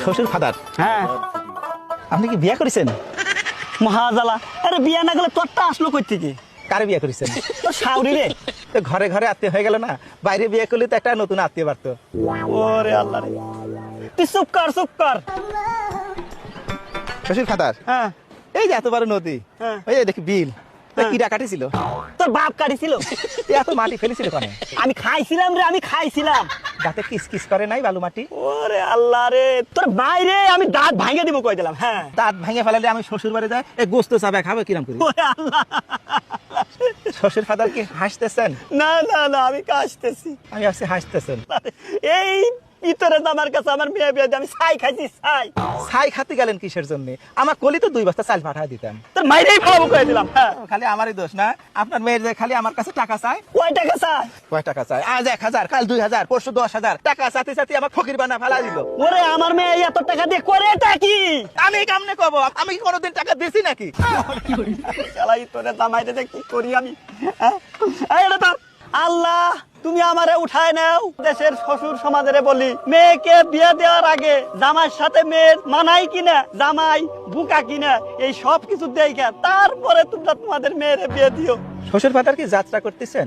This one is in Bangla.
শ্বশুর ফাদার, হ্যাঁ আপনি কি বিয়ে করেছেন? মহাজালা। আরে বিয়া না গেলে তোরটা আসলো কই থেকে? কারে বিয়ে করেছেন? তোর শাউরি রে। তো ঘরে ঘরে আত্মীয় হয়ে গেল না, বাইরে বিয়ে করলে তো একটা নতুন আত্মীয় বাড়তো। ওরে আল্লাহ রে, তুই চুপ কর চুপ কর। শ্বশুর ফাদার, হ্যাঁ এই যে এত বড় নদী, হ্যাঁ। ওই যে দেখি বিল, তা হ্যাঁ। কি ডাকাটি ছিল? তোর বাপ কাটিছিল। এত মাটি ফেলেছিল কেন? আমি খাইছিলাম রে, আমি খাইছিলাম। দাঁতে কিস কিস করে নাই বালু মাটি? ওরে আল্লাহ রে, তোর বাইরে আমি দাঁত ভাঙে দিব কই দিলাম। হ্যাঁ দাঁত ভেঙে ফেলালে আমি শ্বশুর বাড়ি যাই, এই গোস্ত চাবে খাবে কিরাম করি? ওরে আল্লাহ। শ্বশুর ফাদার কি হাসতেছেন? না না না, আমি কাশতেছি। আমি ভাবছি হাসতেছেন। এই ভিতরে আমার কাছে আমার মেয়ে বিয়ে দিয়ে আমি ছাই খাইছি ছাই। ছাই খাতে গেলেন কিসের জন্য? আমার কলি তো 2 বস্তা চাল পাঠা দিতাম। তোর মাইরেই ফলাবো কই দিলাম। হ্যাঁ খালি আমারই দোষ না, আপনার মেয়ের যে খালি আমার কাছে টাকা চায়। কয় টাকা চাই? কয় টাকা চায়? আজ 1000, কাল 2000, পরশু 10,000 টাকা চাতে চাতে আমার ফকির বানা ফেলা দিল। ওরে আমার মেয়ে এত টাকা দিয়ে করে কি? আমি কেমনে কব? আমি কি কোনোদিন টাকা দিছি নাকি? শালাই তোরে জামাইতে যে কি করি আমি? হ্যাঁ এই এটা ধর। আল্লাহ তুমি আমারে উঠায় নাও। দেশের শ্বশুর সমাজেরে বলি, মেয়েকে বিয়ে দেওয়ার আগে জামাইয়ের সাথে মেয়ের মানাই কিনা, জামাই বুকা কিনা, এই সব কিছু দেখা তারপরে তোমরা তোমাদের মেয়েরে বিয়ে দিও। শ্বশুর ফাদার কি যাত্রা করতেছেন?